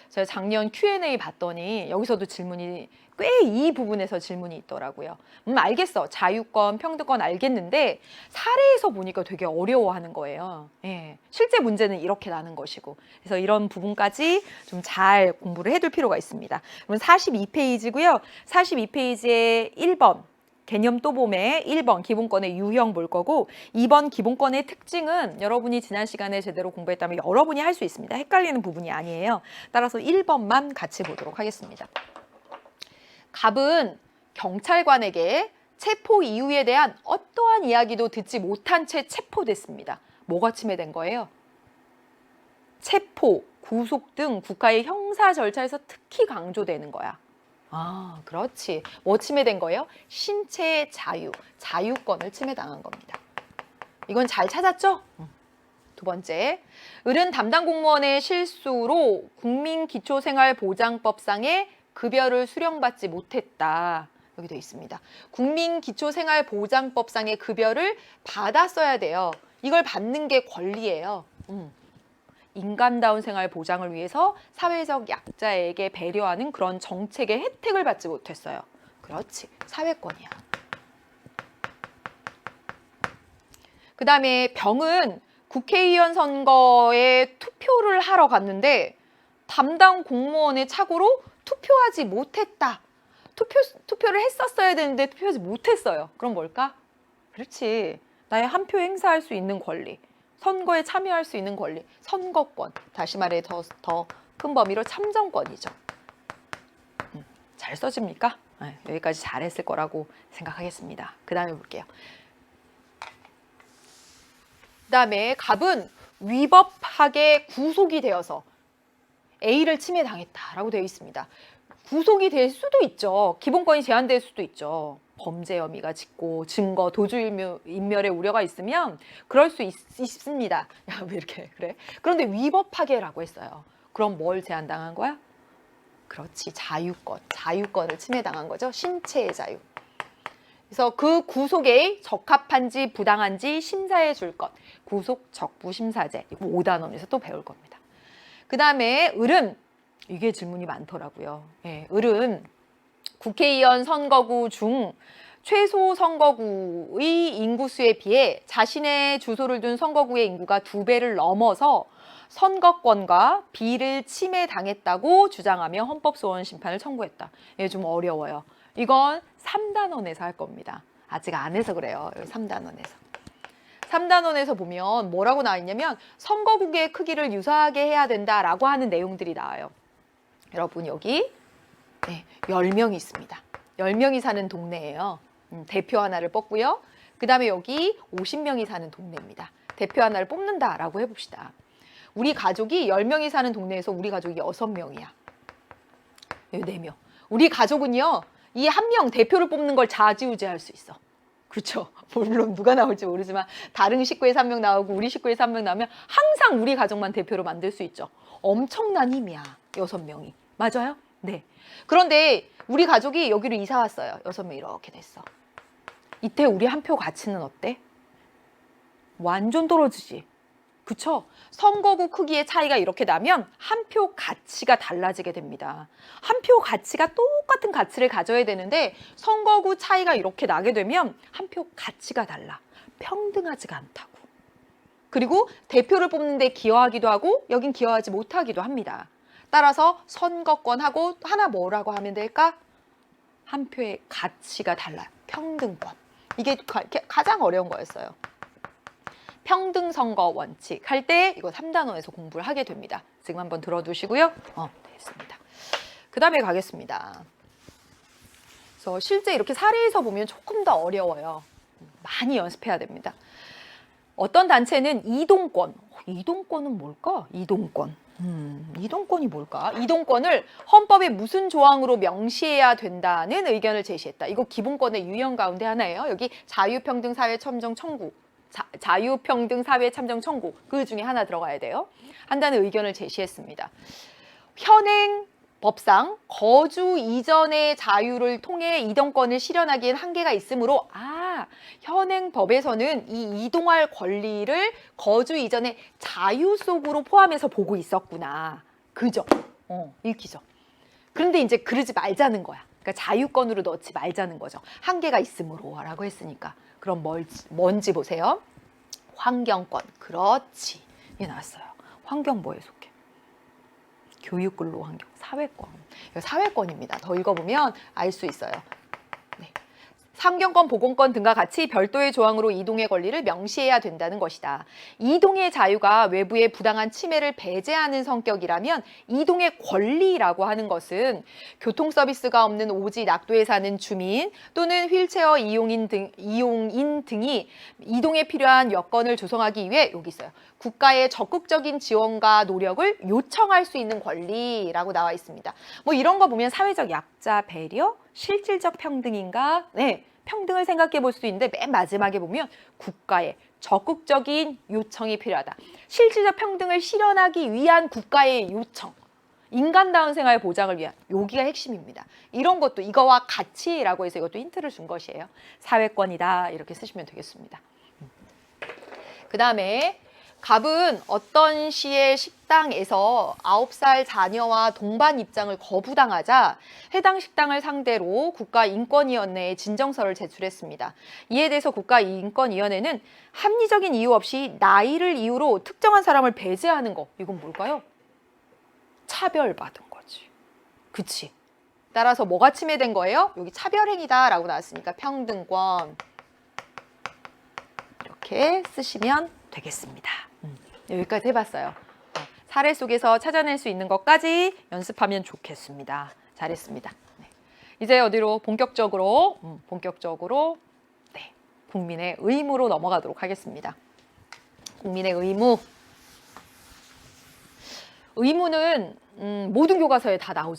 제가 작년 Q&A 봤더니 여기서도 질문이 꽤 이 부분에서 질문이 있더라고요. 알겠어. 자유권, 평등권 알겠는데 사례에서 보니까 되게 어려워하는 거예요. 예, 실제 문제는 이렇게 나는 것이고. 그래서 이런 부분까지 좀 잘 공부를 해둘 필요가 있습니다. 그럼 42페이지고요. 42페이지에 1번. 개념 또 봄에 1번 기본권의 유형 볼 거고 2번 기본권의 특징은 여러분이 지난 시간에 제대로 공부했다면 여러분이 할 수 있습니다. 헷갈리는 부분이 아니에요. 따라서 1번만 같이 보도록 하겠습니다. 갑은 경찰관에게 체포 이유에 대한 어떠한 이야기도 듣지 못한 채 체포됐습니다. 뭐가 침해된 거예요? 체포, 구속 등 국가의 형사 절차에서 특히 강조되는 거야. 아, 그렇지. 뭐 침해된 거예요? 신체의 자유, 자유권을 침해당한 겁니다. 이건 잘 찾았죠? 두 번째, 을은 담당 공무원의 실수로 국민기초생활보장법상의 급여를 수령받지 못했다. 여기 되어 있습니다. 국민기초생활보장법상의 급여를 받았어야 돼요. 이걸 받는 게 권리예요. 인간다운 생활 보장을 위해서 사회적 약자에게 배려하는 그런 정책의 혜택을 받지 못했어요. 그렇지, 사회권이야. 그 다음에 병은 국회의원 선거에 투표를 하러 갔는데 담당 공무원의 착오로 투표하지 못했다. 투표를 했었어야 되는데 투표하지 못했어요. 그럼 뭘까? 그렇지, 나의 한 표 행사할 수 있는 권리. 선거에 참여할 수 있는 권리, 선거권. 다시 말해 더 큰 범위로 참정권이죠. 잘 써집니까? 네, 여기까지 잘했을 거라고 생각하겠습니다. 그 다음에 볼게요. 그 다음에 갑은 위법하게 구속이 되어서 A를 침해당했다라고 되어 있습니다. 구속이 될 수도 있죠. 기본권이 제한될 수도 있죠. 범죄 혐의가 짙고 증거, 도주인멸의 우려가 있으면 그럴 수 있습니다. 야, 왜 이렇게 그래? 그런데 위법하게라고 했어요. 그럼 뭘 제한당한 거야? 그렇지, 자유권. 자유권을 침해당한 거죠. 신체의 자유. 그래서 그 구속에 적합한지 부당한지 심사해 줄 것. 구속 적부 심사제. 이거 5단원에서 또 배울 겁니다. 그 다음에 을은 이게 질문이 많더라고요. 예, 을은 국회의원 선거구 중 최소 선거구의 인구수에 비해 자신의 주소를 둔 선거구의 인구가 2배를 넘어서 선거권과 비를 침해당했다고 주장하며 헌법소원 심판을 청구했다. 이게 좀 어려워요. 이건 3단원에서 할 겁니다. 아직 안 해서 그래요. 3단원에서. 3단원에서 보면 뭐라고 나와 있냐면 선거구의 크기를 유사하게 해야 된다라고 하는 내용들이 나와요. 여러분 여기 10명이 있습니다. 10명이 사는 동네예요. 대표 하나를 뽑고요. 그 다음에 여기 50명이 사는 동네입니다. 대표 하나를 뽑는다라고 해봅시다. 우리 가족이 10명이 사는 동네에서 우리 가족이 6명이야. 4명. 우리 가족은요. 이 한 명 대표를 뽑는 걸 좌지우지할 수 있어. 그렇죠. 물론 누가 나올지 모르지만 다른 식구에서 1명 나오고 우리 식구에서 1명 나오면 항상 우리 가족만 대표로 만들 수 있죠. 엄청난 힘이야. 6명이. 맞아요? 네. 그런데 우리 가족이 여기로 이사 왔어요. 6명 이렇게 됐어. 이때 우리 한 표 가치는 어때? 완전 떨어지지. 그쵸? 선거구 크기의 차이가 이렇게 나면 한 표 가치가 달라지게 됩니다. 한 표 가치가 똑같은 가치를 가져야 되는데 선거구 차이가 이렇게 나게 되면 한 표 가치가 달라. 평등하지가 않다고. 그리고 대표를 뽑는데 기여하기도 하고 여긴 기여하지 못하기도 합니다. 따라서 선거권하고 하나 뭐라고 하면 될까? 한 표의 가치가 달라요. 평등권. 이게 가장 어려운 거였어요. 평등선거 원칙 할 때 이거 3단원에서 공부를 하게 됩니다. 지금 한번 들어두시고요. 됐습니다. 그 다음에 가겠습니다. 그래서 실제 이렇게 사례에서 보면 조금 더 어려워요. 많이 연습해야 됩니다. 어떤 단체는 이동권. 이동권은 뭘까? 이동권. 이동권이 뭘까? 이동권을 헌법의 무슨 조항으로 명시해야 된다는 의견을 제시했다. 이거 기본권의 유형 가운데 하나예요. 여기 자유평등사회 첨정 청구. 자유평등 사회 참정 청구 그 중에 하나 들어가야 돼요. 한다는 의견을 제시했습니다. 현행 법상 거주 이전의 자유를 통해 이동권을 실현하기엔 한계가 있으므로 현행 법에서는 이 이동할 권리를 거주 이전의 자유 속으로 포함해서 보고 있었구나. 그죠? 읽히죠. 그런데 이제 그러지 말자는 거야. 그러니까 자유권으로 넣지 말자는 거죠. 한계가 있으므로 라고 했으니까. 그럼 뭔지 보세요. 환경권. 그렇지. 이게 나왔어요. 환경 뭐에 속해? 교육 근로 환경. 사회권. 이거 사회권입니다. 더 읽어보면 알 수 있어요. 네. 환경권, 보건권 등과 같이 별도의 조항으로 이동의 권리를 명시해야 된다는 것이다. 이동의 자유가 외부의 부당한 침해를 배제하는 성격이라면 이동의 권리라고 하는 것은 교통 서비스가 없는 오지 낙도에 사는 주민 또는 휠체어 이용인 등이 이동에 필요한 여건을 조성하기 위해 여기 있어요. 국가의 적극적인 지원과 노력을 요청할 수 있는 권리라고 나와 있습니다. 뭐 이런 거 보면 사회적 약자 배려, 실질적 평등인가? 네. 평등을 생각해 볼 수 있는데 맨 마지막에 보면 국가의 적극적인 요청이 필요하다. 실질적 평등을 실현하기 위한 국가의 요청. 인간다운 생활 보장을 위한 여기가 핵심입니다. 이런 것도 이거와 같이라고 해서 이것도 힌트를 준 것이에요. 사회권이다 이렇게 쓰시면 되겠습니다. 그 다음에 갑은 어떤 시의 식당에서 9살 자녀와 동반 입장을 거부당하자 해당 식당을 상대로 국가인권위원회에 진정서를 제출했습니다. 이에 대해서 국가인권위원회는 합리적인 이유 없이 나이를 이유로 특정한 사람을 배제하는 거 이건 뭘까요? 차별받은 거지. 그치? 따라서 뭐가 침해된 거예요? 여기 차별행위다라고 나왔으니까 평등권 이렇게 쓰시면 되겠습니다. 여기까지 해봤어요. 사례 속에서 찾아낼 수 있는 것까지 연습하면 좋겠습니다. 잘했습니다. 네. 이제 어디로 본격적으로 네, 국민의 의무로 넘어가도록 하겠습니다. 국민의 의무. 의무는 모든 교과서에 다 나오죠.